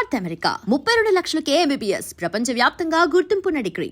North America 32 లక్షలకే MBBS ప్రపంచవ్యాప్తంగా గుర్తింపున్న degree.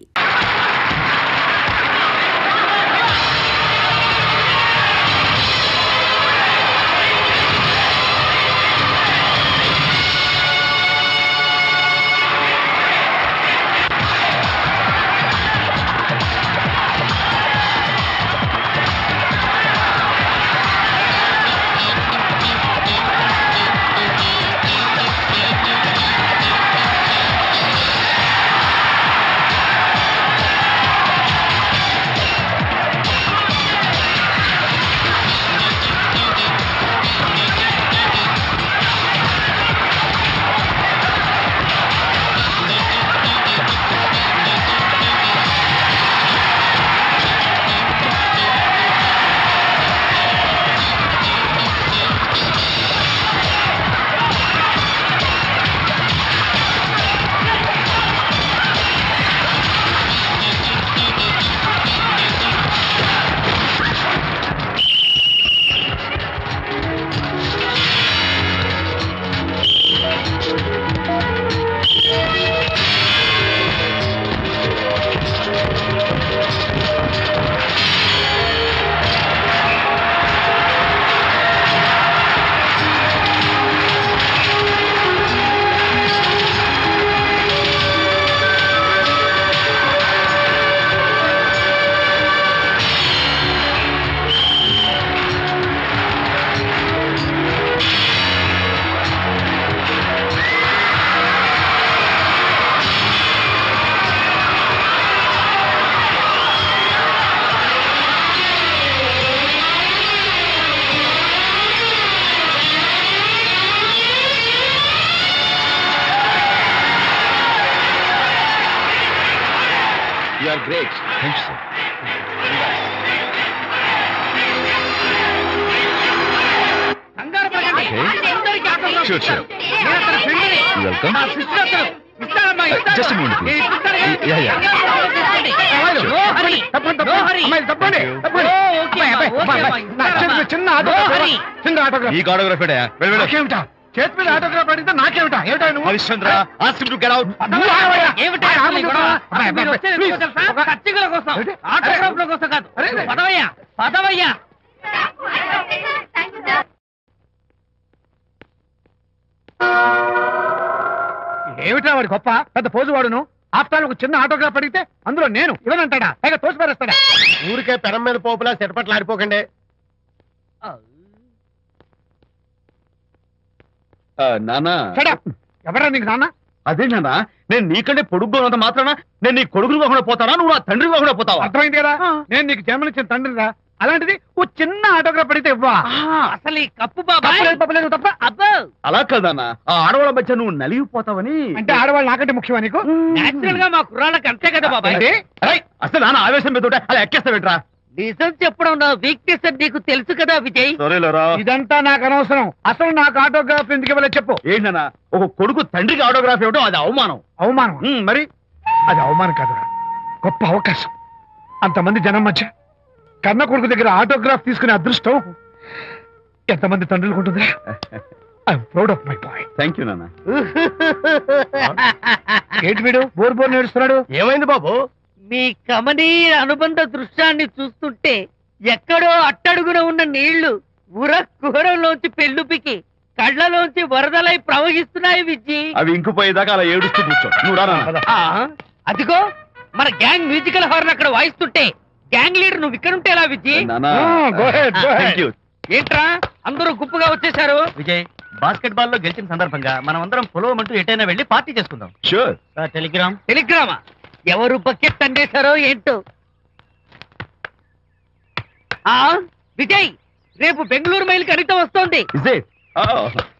You are great. Thank you, sir. Okay. Sure, sure. You're welcome. Just a moment, please. Yeah. ఈ autograph చేతి మీద autograph అడిగితే నాకేమిటా ఏమిటా నువ్వు Harishchandra ask him to get out ఏమిటా వాడి గొప్ప పెద్ద పోజు వాడును ఆఫ్టర్ ఒక చిన్న ఆటోగ్రాఫ్ అడిగితే అందులో నేను ఇవ్వనంటాడా పైగా తోసి పారేస్తాడా ఊరికే పెరం మీద పోపులా చెట్పట్లు ఆడిపోకండి. నానా ఎవరా నీకు నాన్న? అదే నానా నేను నీకంటే పొడుగ్గా ఉన్నంత మాత్రాన నేను నీ కొడుకులు కాకుండా పోతానా నువ్వు నా తండ్రి కాకుండా పోతావా? అర్థమైంది కదా, నేను నీకు జన్మనిచ్చిన తండ్రిరా. అలాంటిది ఓ చిన్న ఆటోగ్రాఫ్ అడిగితే ఇవ్వా? అసలు ఈ కప్పు బాబా తప్ప అబ్బో అలా కదన్నా ఆ ఆడవాళ్ళ మధ్య నువ్వు నలిగిపోతావని. అంటే ఆడవాళ్ళు నాకంటే ముఖ్యమా నీకు? నేచురల్ గా మా కుర్రాళ్ళకి అంతే కదా బాబాయ్. అసలు నాన్న ఆవేశం మీద ఉంటే అలా ఎక్కేస్తావేట్రా? నిజం చెప్పడం నా వీక్నెస్ అని నీకు తెలుసు కదా విజయ్. ఇదంతా నాకు అనవసరం. అసలు నాకు ఆటోగ్రాఫ్ ఎందుకు ఇవ్వలేదు చెప్పు. ఏంటన్నా ఒక కొడుకు తండ్రికి ఆటోగ్రాఫ్ ఇవ్వడం అది అవమానం. అవమానం? మరి అది అవమానం కాదురా, గొప్ప అవకాశం. అంతమంది జనం మధ్య కన్న కొడుకు దగ్గర ఆటోగ్రాఫ్ తీసుకునే అదృష్టం ఎంతమంది తండ్రులకు ఉంటుంది. I'm proud of my boy. Thank you నాన్న. ఏంటి వీడు బోర్ నేడుస్తున్నాడు? ఏమైంది బాబు? మీ కమనీయ అనుబంధ దృశ్యాన్ని చూస్తుంటే ఎక్కడో అట్టడుగున ఉన్న నీళ్లు ఉర కుహరంలోంచి పెళ్ళుపికి కళ్ళలోంచి వరదలై ప్రవహిస్తున్నాయి విజ్జి. అవి ఇంకుపోయేదాకా అలా ఏడుస్తూ కూర్చో. నువ్వు రా నాన్న. అదిగో మన గ్యాంగ్ మ్యూజికల్ హార్న్ అక్కడ వాయిస్తుంటే గ్యాంగ్ లీడర్ నువ్వు ఇక్కడ ఉంటే ఎలా విజ్జి? ఏంట్రా అందరూ గుప్పుగా వచ్చేసారు? విజయ్ బాస్కెట్ బాల్ లో గెలిచిన సందర్భంగా మనం అందరం పొలవమంటూ ఎటైనా వెళ్ళి పార్టీ చేసుకుందాం. షూర్. టెలిగ్రామా? ఎవరు బకెట్ అండేశారో ఏంటో. విజయ్ రేపు బెంగళూరు మైల్ అనిత వస్తోంది.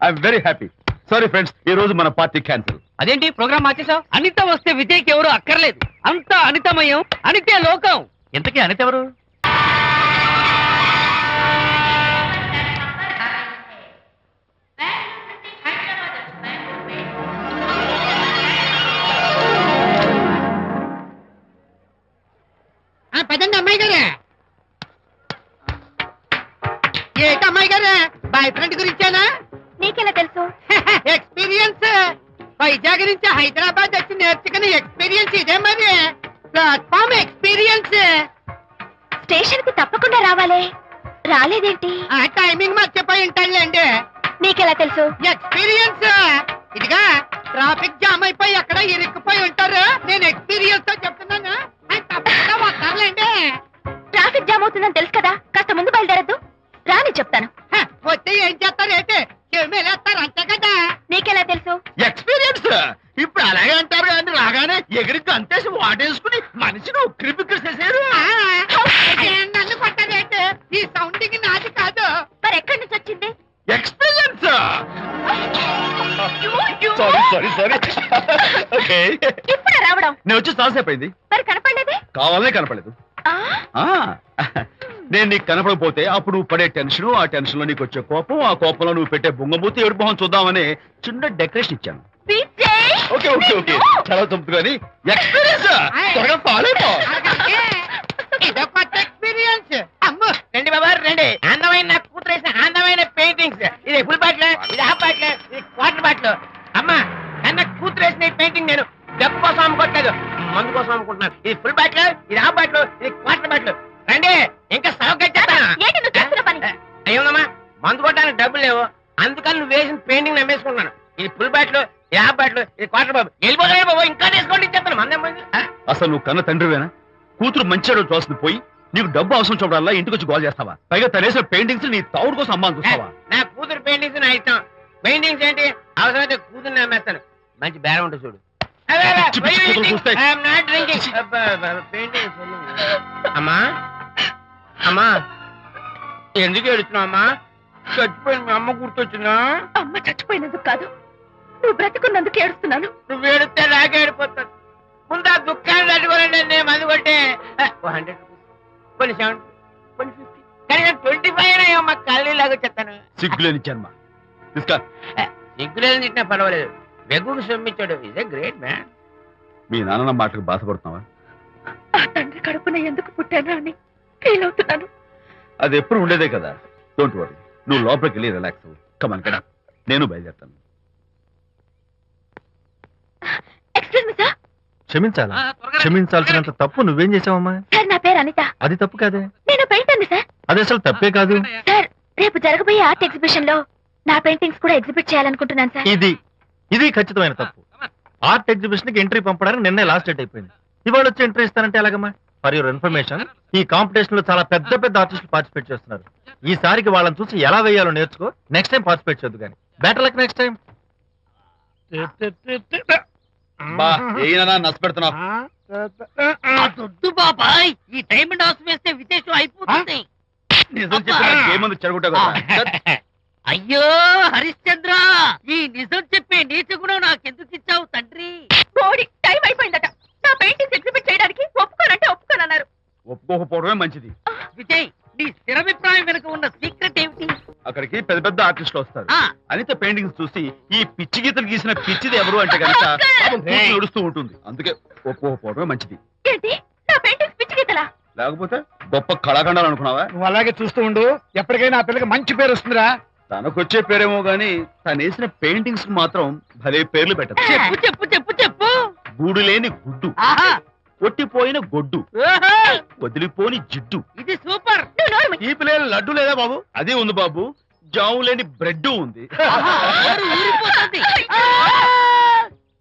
I'm very happy. Sorry friends, ఈ రోజు మన పార్టీ క్యాన్సిల్. అదేంటి ప్రోగ్రామ్ మార్చేసావు? అనిత వస్తే విజయ్కి ఎవరు అక్కర్లేదు. అంతా అనితమయం, అనితే లోకం. ఎంతకీ అనిత ఎవరు? పదండి అమ్మాయి గారే. ఏంటి అమ్మాయి గారే, బాయ్ ఫ్రెండ్ గురించేనా? నీకెలా తెలుసు? ఎక్స్పీరియన్స్. వైజాగ్ నుంచి హైదరాబాద్ వచ్చి నేర్చుకునే ఎక్స్పీరియన్స్ ఇదే మరి ప్లాట్ఫామ్ ఎక్స్పీరియన్స్. స్టేషన్ కి తప్పకుండా రావాలే, రాలేదేంటి? ఆ టైమింగ్ మర్చిపోయి ఉంటాడులేండి. నీకెలా తెలుసు? ఎక్స్పీరియన్స్ ఇదిగా ట్రాఫిక్ జామ్ అయిపోయి ఎక్కడ ఇరుక్కుపోయి ఉంటారు. నేను ఎక్స్పీరియన్స్ తో చెప్తున్నాను. ఆయన తప్పకుండా వస్తారులేండి. ట్రాఫిక్ జామ్ అవుతుందని తెలుసు కదా, కాస్త ముందు బయలుదేరద్దు. రాని చెప్తాను. వచ్చి ఏం చేస్తారు ఏంటి? చెమేలేస్తారు అంతే కదా. నీకెలా తెలుసు? ఎక్స్పీరియన్స్ ఇప్పుడు అలాగే అంటారు కానీ రాగానే ఎగిరికి అంతేసి వాటేసుకుని మనిషిని ఉక్కిరి బిక్కిరి చేశారు. నన్ను కొట్టదేంటి? ఈ సౌండింగ్ నాది కాదు. మరి ఎక్కడి నుంచి వచ్చింది? ఎక్స్పీరియన్స్. Sorry okay. ఇప్పుడు రావడం నేను వచ్చి చాలాసేపు అయింది. మరి కనపడలేదే? కావాలనే కనపడలేదు. ఆ, నేను నీకు కనపడకపోతే అప్పుడు నువ్వు పడే టెన్షన్, ఆ టెన్షన్ లో నీకు వచ్చే కోపం, ఆ కోపంలో నువ్వు పెట్టే బొంగమూతి ఏడు మొహం చూద్దామని చిన్న డెకరేషన్ ఇచ్చాను. విజయ్! ఓకే ఓకే ఓకే చాలా తప్పు కానీ ఎక్స్పీరియన్స్ త్వరగా ఫాలో అయిపో. ఇదో కొత్త ఎక్స్పీరియన్స్. అమ్ము రండి బాబా రండి. అందమైన నాకు కూతురు వేసిన అందమైన పెయింటింగ్స్. ఇది ఫుల్ బాటిల్, ఇది హాఫ్ బాటిల్, ఇది క్వార్టర్ బాటిల్. అమ్మా అన్న కూతురు వేసిన ఈ పెయింటింగ్ నేను డబ్బు కోసం అమ్ముకోవట్లేదు, మందు కోసం అమ్ముకుంటున్నాను. ఇది ఫుల్ బాటిల్, ఇది హాఫ్ బాటిల్, ఇది క్వార్టర్ బాటిల్. రండి ఇంకా సౌకర్యం ఏంటి నువ్వు చేస్తున్న పని? అయ్యోమ్మా మందు కొట్టడానికి డబ్బులు లేవు, అందుకని నువ్వు వేసిన పెయింటింగ్ నమ్మేసుకుంటున్నాను. ఇది ఫుల్ బాటిల్, ఇది హాఫ్ బాటిల్, ఇది క్వార్టర్ బాబు. వెళ్ళిపోతాయి బాబు, ఇంకా తీసుకోండి ఇచ్చేస్తాను. మందేం పోయింది. అసలు నువ్వు కన్న తండ్రివేనా? కూతురు మంచిగా చూస్తుంది పోయి నీకు డబ్బు అవసరం చూడాలా ఇంటికి వచ్చి గోల్ చేస్తావా? పైగా తనేసిన పెయింటింగ్స్ నీ తౌడు కోసం అమ్మాని చూస్తావా? నా కూతురు పెయింటింగ్స్ నా ఇష్టం. పెయింటింగ్స్ ఏంటి అవసరమైతే కూతురు నమ్మేస్తాను. మంచి బేరం ఉంటుంది చూడు. పిచ్చి పిచ్చి కూతురు చూస్తే. అమ్మా అమ్మా ఎందుకు ఏడుస్తున్నావు అమ్మా? చచ్చిపోయిన మీ అమ్మ గుర్తొచ్చిందా? అమ్మ చచ్చిపోయినందుకు కాదు, నువ్వు బ్రతుకున్నందుకు ఏడుస్తున్నాను. నువ్వు ఏడితే నాకే ఏడిపోతాను. ముందు ఆ దుఃఖాన్ని తట్టుకోనండి. నేను మందు కొట్టే 100 రూపీస్, కొన్ని 70, కొన్ని 50, కానీ 25 అయ్యమ్మా కళ్ళీలాగా చెప్తాను. సిగ్గులేని జన్మ. తీసుకో. సిగ్గులేదు తిట్టినా పర్వాలేదు, వెగుడు సొమ్మిచ్చాడు. ఇదే గ్రేట్ మ్యాన్. మీ నాన్న మాటకు బాధపడుతున్నావా? ఆ తండ్రి కడుపున ఎందుకు పుట్టానా అని ఫీల్ అవుతున్నాను. అది ఎప్పుడు ఉండేదే కదా. డోంట్ వరీ, నువ్వు లోపలికి వెళ్ళి రిలాక్స్ అవ్వు. కమాన్ కదా, నేను బయలుదేరుతాను. Excuse me sir. క్షమించాలా? క్షమించాల్సినంత తప్పు నువ్వేం చేసావమ్మా? సార్ నా పేరు అనిత. అది తప్పు కాదే. నేను పెయింటర్ సార్. అది అసలు తప్పే కాదు. సార్ రేపు జరగబోయే ఆర్ట్ ఎగ్జిబిషన్ లో నా పెయింటింగ్స్ కూడా ఎగ్జిబిట్ చేయాలనుకుంటున్నాను సార్. ఇది ఖచ్చితమైన తప్పు. ఆర్ట్ ఎగ్జిబిషన్ కి ఎంట్రీ పంపడానికి నిన్నే లాస్ట్ డేట్ అయిపోయింది. ఇవాళ వచ్చి ఎంట్రీ ఇస్తానంటే ఎలాగమ్మా? ఫర్ యువర్ ఇన్ఫర్మేషన్, ఈ కాంపిటీషన్ లో చాలా పెద్ద పెద్ద ఆర్టిస్టులు పార్టిసిపేట్ చేస్తున్నారు. ఈసారికి వాళ్ళని చూసి ఎలా వేయాలో నేర్చుకో. నెక్స్ట్ టైం పార్టిసిపేట్ చేయొద్దు కానీ. Better luck next time. నష్టపెడుతున్నావు. దొడ్డు బాబాయ్ ఈ డైమండ్ హౌస్ వేస్తే విశేషం అయిపోతుంది. నిజం చెప్పిన ఏముంది చెడగొట్టావు కదా. అయ్యో హరిశ్చంద్ర, ఈ నిజం చెప్పే నీచ గుణం నాకెందుకు ఇచ్చావు తండ్రి? బోడి టైం అయిపోయిందట. నా పెయింటింగ్స్ ఎగ్జిబిట్ చేయడానికి ఒప్పుకోనంటే ఒప్పుకోనన్నారు. ఒప్పుకోకపోవడమే మంచిది. విజయ్, నీ స్థిరాభిప్రాయం వెనుక ఉన్న సీక్రెట్ ఏమిటి? అక్కడికి పెద్ద పెద్ద ఆర్టిస్టులు వస్తారు. ఆ. అనిత పెయింటింగ్స్ చూసి ఈ పిచ్చి గీతలు గీసిన పిచ్చిది ఎవరు అంటే కనుక నడుస్తూ ఉంటుంది. అందుకే ఒప్పుకోకపోవడమే మంచిది. ఏంటి నా పెయింటింగ్స్ పిచ్చి గీతలా? లేకపోతే గొప్ప కళాఖండాలు అనుకున్నావా? నువ్వు అలాగే చూస్తూ ఉండు, ఎప్పటికైనా ఆ పిల్లకి మంచి పేరు వస్తుందిరా. తనకొచ్చే పేరేమో గాని తను వేసిన పెయింటింగ్స్ మాత్రం భలే పేర్లు పెట్టదు. చెప్పు చెప్పు చెప్పు చెప్పు. గూడు లేని గుడ్డు, ఆహా, కొట్టిపోయిన గొడ్డు, ఓహో, వదిలిపోని జిడ్డు, ఇది సూపర్. నువ్వు నోరు మూయి. తీపి లేని లడ్డు లేదా బాబు? అదే ఉంది బాబు. జాము లేని బ్రెడ్ ఉంది. ఆహా, నోరు ఊరిపోతుంది.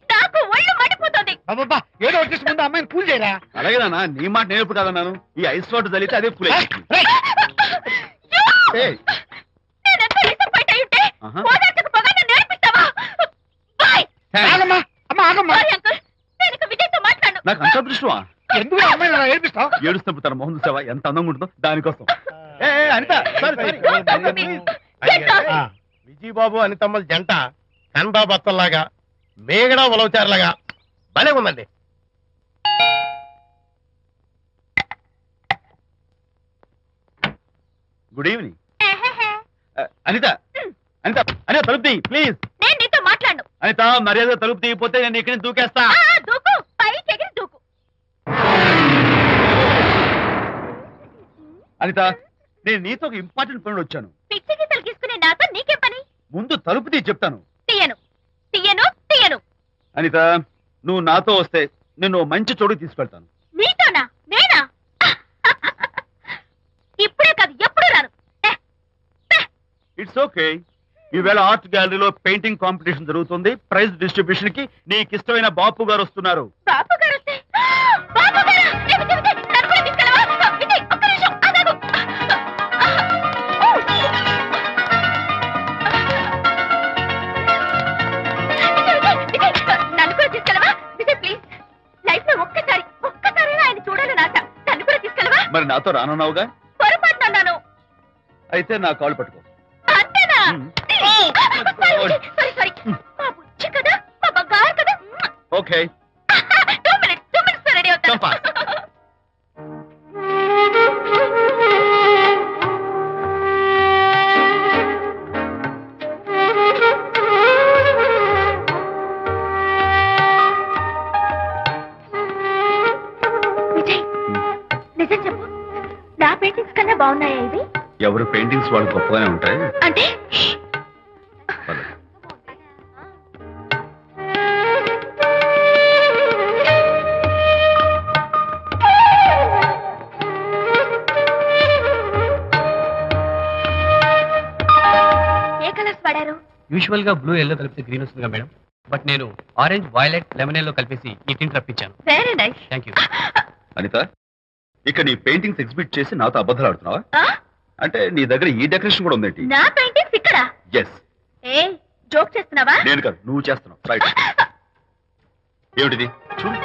నాకు ఒళ్ళు మండిపోతుంది. అబ్బబ్బా, ఏదో వచ్చేసి ముందు అమ్మాయిని పూజ చేయరా. అలాగే నాన్న, నీ మాట నేర్పు కాదన్నాను. ఈ ఐస్ వాటర్ చల్లితే అదే ఫుల్ నేనెంత డిసప్పాయింట్ అయి ఉంటే ఆహా. ఓదార్చకపోగా నన్ను నేర్పిస్తావా? బాయ్. ఆగమ్మా, అమ్మా ఆగమ్మా. సారీ అంకుల్, నేను ఇక విజయ్తో మాట్లాడను. నాకు అంత దృష్టమా? ఎందుకు ఆ అమ్మాయిని అలా ఏడిపిస్తావు? ఏడుస్తున్నప్పుడు తన మొహం చూసావా ఎంత అందంగా ఉంటుందో? దానికోసం. Anitha Don't talk to me. Get lost. Vijaya Babu అనితమ్మల జంట కన్బా బత్తల్లాగా మేగడా ఉలవచారులాగా భలే ఉందండి. Good evening. అనిత అనిత అనిత తలుపు తీయి ప్లీజ్. నేను నీతో మాట్లాడను. అనిత మర్యాద తలుపు తీయకపోతే నేను ఇక్కడి నుంచి దూకేస్తా. దూకు, పైకి ఎగిరి దూకు. అనిత, నేను నీతో ఒక ఇంపార్టెంట్ పని వచ్చాను. పిచ్చి గీతలు గీసుకునే నాతో నీకేం పని? ముందు తలుపు తీయి చెప్తాను. తీయను తీయను తీయను. అనిత, నువ్వు నాతో వస్తే నిన్ను మంచి చోటుకి తీసుకెళ్తాను. నీతోనా? నేనా? ఇప్పుడే కాదు, ఎప్పుడు రాను. It's okay. ఈవేళ ఆర్ట్ గ్యాలరీలో పెయింటింగ్ కాంపిటీషన్ జరుగుతుంది. ప్రైజ్ డిస్ట్రిబ్యూషన్ కి నీకు ఇష్టమైన బాపు గారు వస్తున్నారు. బాపు గారు వస్తే, బాపు గారు! ఏ విజయ్, విజయ్, నన్ను కూడా తీసుకెళ్ళవా? విజయ్, ఒక్క నిమిషం ఆగాగు. విజయ్, నన్ను కూడా తీసుకెళ్ళవా? విజయ్ ప్లీజ్, లైఫ్ లో ఒక్కసారి ఆయన చూడాలని ఆశ. నన్ను కూడా తీసుకెళ్ళవా? మరి నాతో రానున్నావుగా? పొరపాటున అన్నాను. అయితే నా కాళ్ళు పట్టుకో. అంతేనా? సారీ. మా బుజ్జి కదా, మా బంగారు కదా. ఓకే. 2 minutes లో రెడీ అవుతాను. Come fast. విజయ్, నిజం చెప్పు, నా పెయింటింగ్స్ కన్నా బాగున్నాయా ఇవి? ఎవరు పెయింటింగ్స్ వాళ్ళు గొప్పగానే ఉంటాయి. అంటే పద. ఏ కలర్స్ వాడారు? యూజువల్ గా బ్లూ ఎల్లో కలిపితే గ్రీన్ వస్తుందిగా మేడం, బట్ నేను ఆరెంజ్ వైలెట్ లెమన్ ఎల్లో కలిపేసి ఈ టింట్ రప్పించాను. Very nice. Thank you. Anitha, ఇక్కడ నీ పెయింటింగ్స్ ఎగ్జిబిట్ చేసి నాతో అబద్ధాలు ఆడుతున్నావా? అంటే నీ దగ్గర ఈ డెకరేషన్ కూడా ఉందేంటి? నా పెయింటింగ్స్ ఇక్కడ? ఎస్. ఏ జోక్ చేస్తున్నావా? నేను కాదు, నువ్వు చేస్తున్నావు. రైట్. ఏమిటిది? చూడు.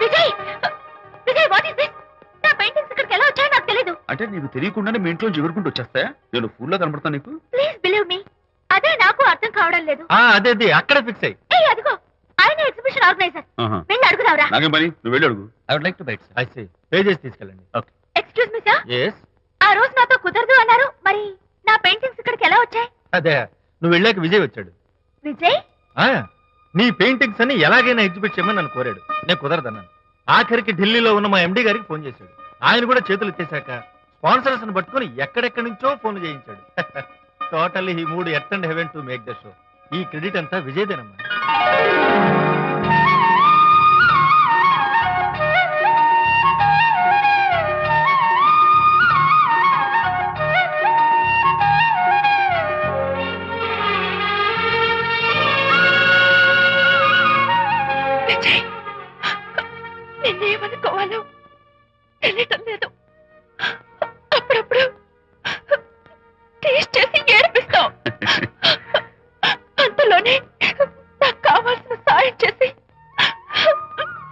Vijay, what is this? నా పెయింటింగ్స్ ఇక్కడికి ఎలా వచ్చాయో నాకు తెలీదు. అంటే నీకు తెలియకుండానే మీ ఇంట్లో ఎగురుకుంటూ వచ్చేస్తాయా? నేను ఫుల్ లో కనపడతాను నీకు? ప్లీజ్ బిలీవ్ మీ, అదే నాకు అర్థం కావడం లేదు. అదే అక్కడ ఫిక్స్ అయ్యి. ఏ అదిగో, ఆయన ఎగ్జిబిషన్ ఆర్గనైజర్. ఆహా. వెళ్ళి అడుగుదావరా? నాకేం పని, నువ్వు వెళ్ళి అడుగు. I would like to bite. I see. Pay చేసి తీసుకెళ్ళండి. Okay. Excuse me sir, yes. ఆ రోజు నాతో కుదరదు అన్నారు, మరి నా పెయింటింగ్స్ ఇక్కడికి ఎలా వచ్చాయి? అదే నువ్వు వెళ్ళాక విజయ్ వచ్చాడు. విజయ్? నీ పెయింటింగ్స్ అని ఎలాగైనా ఎగ్జిబిట్ చేయమని నన్ను కోరాడు. నేను కుదరదన్నాను. ఆఖరికి ఢిల్లీలో ఉన్న మా ఎండి గారికి ఫోన్ చేశాడు. ఆయన కూడా చేతులు ఎత్తేశాక స్పాన్సర్స్ ని పట్టుకుని ఎక్కడెక్కడి నుంచో ఫోన్ చేయించాడు. Totally he mood earth and heaven to make the show. ఈ క్రెడిట్ అంతా విజయ్దేనమ్మా. విజయ్, నిన్నేమనుకోవాలో తెలియటం లేదు. అప్పుడప్పుడు టేస్ట్ చేసి ఏడిపిస్తావు. అంతలోనే నాకు కావాల్సిన సాయం చేసి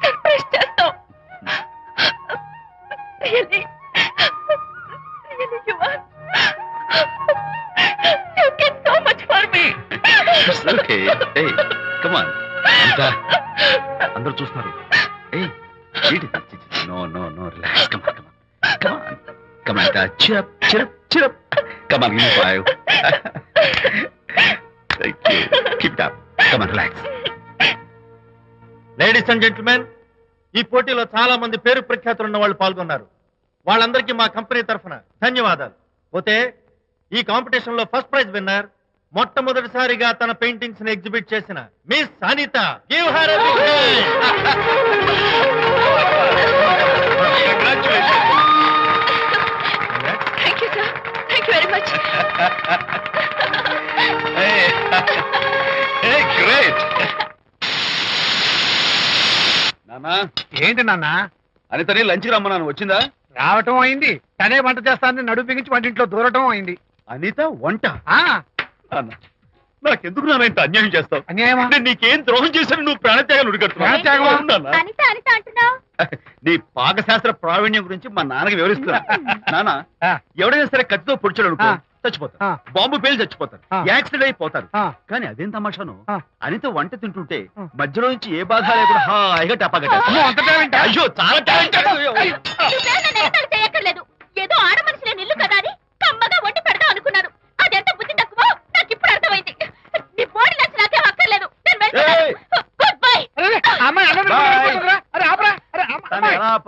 సర్ప్రైజ్ చేస్తావు. Really, you are. You did so much for me. It's okay. Hey, come on. Anita, అందరూ చూస్తున్నారు. Hey, no, relax. Come on. Come on, Anita. Cheer up. Come on, give me 5. Thank you. Keep it up. Come on, relax. Ladies and gentlemen, ఈ పోటీలో చాలా మంది పేరు ప్రఖ్యాతులు ఉన్న వాళ్ళు పాల్గొన్నారు. వాళ్ళందరికీ మా కంపెనీ తరఫున ధన్యవాదాలు. పోతే ఈ కాంపిటీషన్ లో ఫస్ట్ ప్రైజ్ విన్నర్, మొట్టమొదటిసారిగా తన పెయింటింగ్స్ ని ఎగ్జిబిట్ చేసిన miss Anitha. Give her a big Thank you, sir. Thank you very much. Hey, great. నానా, ఏంటి నాన్న? అనితని లంచ్కి రమ్మన్నాను, వచ్చిందా? రావటం అయింది, తనే వంట చేస్తానని నడుపు బిగించి వంటింట్లో దూరటం అయింది. అనిత వంట? ఆ నాన్న, నాకెందుకు నాన్న ఇంత అన్యాయం చేస్తావు? అన్యాయమా? నేను నీకేం ద్రోహం చేశాను? నువ్వు ప్రాణత్యాగాలు ఉడిగడుతున్నావు. ప్రాణత్యాగమా? అనిత అంటున్నావు? నీ పాకశాస్త్ర ప్రావీణ్యం గురించి మా నాన్నకి వివరిస్తున్నా. నాన్న, ఆ. ఎవడైనా సరే కత్తితో పొడిచాడు అనుకో, ఆ. చచ్చిపోతారు. ఆ. బాంబు పేలు చచ్చిపోతారు. ఆ. యాక్సిడెంట్ అయిపోతారు. ఆ. కానీ అదేం తమాషాను, ఆ. అనిత వంట తింటుంటే ఆ. మధ్యలో నుంచి ఏ బాధ లేకుండా హాయిగా టపాకట్టేస్తా. అమ్మో, అంత టాలెంటా? అయ్యో, చాలా టాలెంటెడ్. నువ్వే నన్ను ఎగతాళి చేయక్కర్లేదు. ఏదో ఆడ మనుషులే నిల్లు కదా అని కమ్మగా వండి పెడదాం అనుకున్నాను. అదెంత బుద్ధి తక్కువ నాకు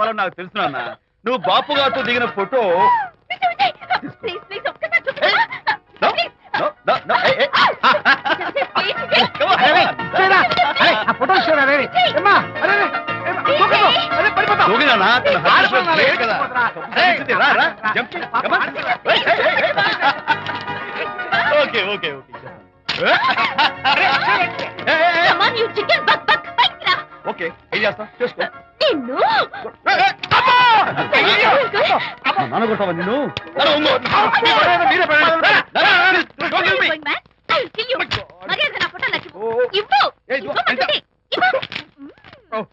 కావాలో నాకు తెలుసు నాన్న. నువ్వు బాపు గారితో దిగిన ఫోటో ప్లీజ్ ప్లీజ్ ఒక్కసారి చూపించు. No, no, no, no, hey, hey. Come on, అరే, చేయరా. అరే, ఆ ఫోటోలు చూడరా, అరే. ఏమ్మా, అరే, అరే, ఏమ్మా, దూకదు. అరే, పడిపోతావు. దూకి నాన్న, తన హద్దు ఆడపిల్ల లేదు కదా. ఏయ్, రా, రా, jump చేయి. Come on. Hey, hey, hey, hey. Okay, okay, okay. Hey, hey, hey. Come on, you chicken buck buck. పైకి రా. Okay, ఏం చేస్తావు? చేసుకో. నిన్ను నాన్న కొడతావా నిన్ను? అరే, ఉంగో. మీరే పడండి. Going man, I'll kill you. మర్యాదగా నా ఫోటో నాకు ఇవ్వు. ఏయ్, ఇదిగో, ఇవ్వమంటుంటే. ఇవ్వు. Oh.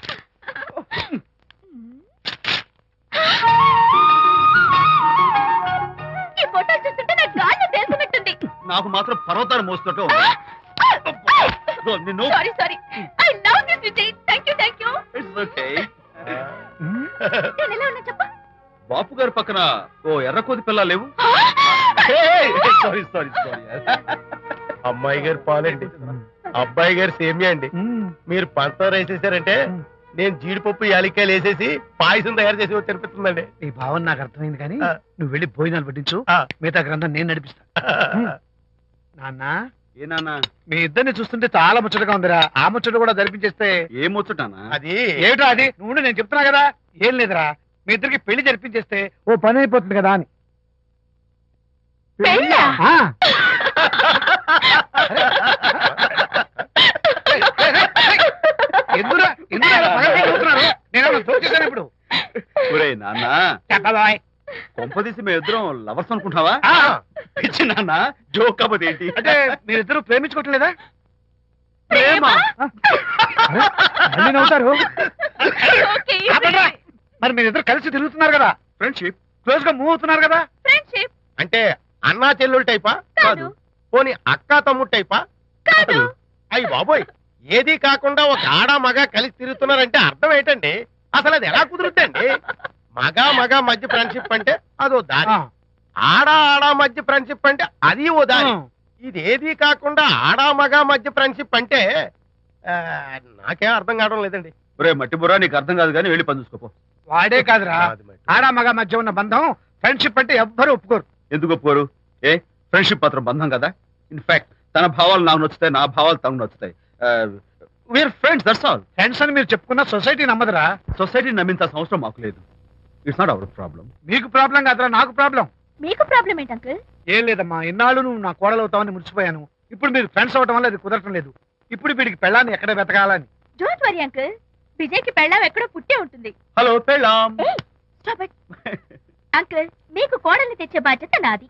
ఈ ఫోటో చూస్తుంటే నాకు గాల్లో తేలుతున్నట్టుంది. నాకు మాత్రం పర్వతాలు మోస్తుంటూ నిన్ను sorry sorry. I love this Vijay. Thank you. It's okay. నేను ఎలా ఉన్నా చెప్పు. బాపు గారి పక్కన ఓ ఎర్ర కోతి పిల్ల లేవు? Sorry sorry sorry. అమ్మాయి గారు పాలండి, అబ్బాయి గారు సేమియా అండి. మీరు పంచదార వేసేసారంటే నేను జీడిపప్పు యాలిక్కాయలు వేసేసి పాయసం తయారు చేసి తినిపిస్తుందండి. నీ భావన నాకు అర్థమైంది కానీ ఆ. నువ్వు వెళ్ళి భోజనాలు పట్టించు. ఆ. మిగతా గ్రంథం నేను నడిపిస్తా. నాన్న, ఏ నాన్న? మీ ఇద్దరిని చూస్తుంటే చాలా ముచ్చటగా ఉందిరా. ఆ ముచ్చట కూడా జరిపించేస్తే. ఏం ముచ్చటానా? అది ఏమిటో అది? నువ్వు నేను చెప్తున్నా కదా. ఏం లేదురా, మీ ఇద్దరికి పెళ్లి జరిపించేస్తే ఓ పని అయిపోతుంది కదా అని. పెళ్ళా? ఆ. ఎందురా ఎందురా పగలబడిపోతున్నారు? నేనేమన్నా దోచేశాను ఇప్పుడు? ఒరే నాన్న, చెప్పబాయ్. కొంపదీసి మేము ఇద్దరం లవర్స్ అనుకుంటావా? ఆ. పిచ్చి నాన్న, జోక్ కాకపోతే ఏంటి? అంటే మీరిద్దరు ప్రేమించుకోవట్లేదా? ప్రేమ? అరే, మళ్ళీ నవ్వుతారు. ఓకే. ఆపండ్రా. మరి మీరిద్దరు కలిసి తిరుగుతున్నారు కదా, ఫ్రెండ్షిప్. క్లోజ్ గా మూవ్ అవుతున్నారు కదా. ఫ్రెండ్షిప్ అంటే అన్నా చెల్లెలు టైపా? కాదు. పోనీ అక్క తమ్ముడు టైపా? కాదు. అయ్యి బాబోయ్, ఏది కాకుండా ఒక ఆడ మగ కలిసి తిరుగుతున్నారంటే అర్థం ఏంటండి? అసలు అది ఎలా కుదురుద్దండి? మగ మధ్య ఫ్రెండ్షిప్ అంటే అదో దారి, ఆ. ఆడ మధ్య ఫ్రెండ్షిప్ అంటే అది ఓ దారి. ఆ. ఇది ఏది కాకుండా ఆడ మగ మధ్య ఫ్రెండ్షిప్ అంటే నాకేం అర్థం కావడం లేదండి. ఒరే మట్టి బుర్రా, నీకు అర్థం కాదు కానీ వెళ్ళి పని చూసుకోపో. వాడే కాదురా, కాదు మరి. ఆడ మగ మధ్య ఉన్న బంధం ఫ్రెండ్షిప్ అంటే ఎవ్వరు ఒప్పుకోరు. ఎందుకు ఒప్పుకోరు? ఏ ఫ్రెండ్షిప్ మాత్రం బంధం కదా. ఇన్ఫాక్ట్ తన భావాలు నాకు నచ్చుతాయి, నా భావాలు తనకు నచ్చుతాయి. We are friends, that's all. Friends అని మీరు చెప్పుకున్న సొసైటీ నమ్మదురా. సొసైటీని నమ్మించాల్సిన అవసరం మాకు లేదు. It's not our problem. మీకు ప్రాబ్లం కాదురా, నాకు ప్రాబ్లం. మీకు ప్రాబ్లం ఏంటి అంకుల్? ఏం లేదమ్మా, ఇన్నాళ్ళు నువ్వు నా కోడలు అవుతావని మురిచిపోయాను. ఇప్పుడు మీరు ఫ్రెండ్స్ అవటం వల్ల అది కుదరటం లేదు. ఇప్పుడు వీడికి పెళ్ళాన్ని ఎక్కడ వెతకాలని. డోంట్ వరీ అంకుల్, విజయ్కి పెళ్ళాం ఎక్కడో పుట్టే ఉంటుంది. హలో పెళ్ళాం. Stop it. అంకుల్, మీకు కోడల్ని తెచ్చే బాధ్యత నాది.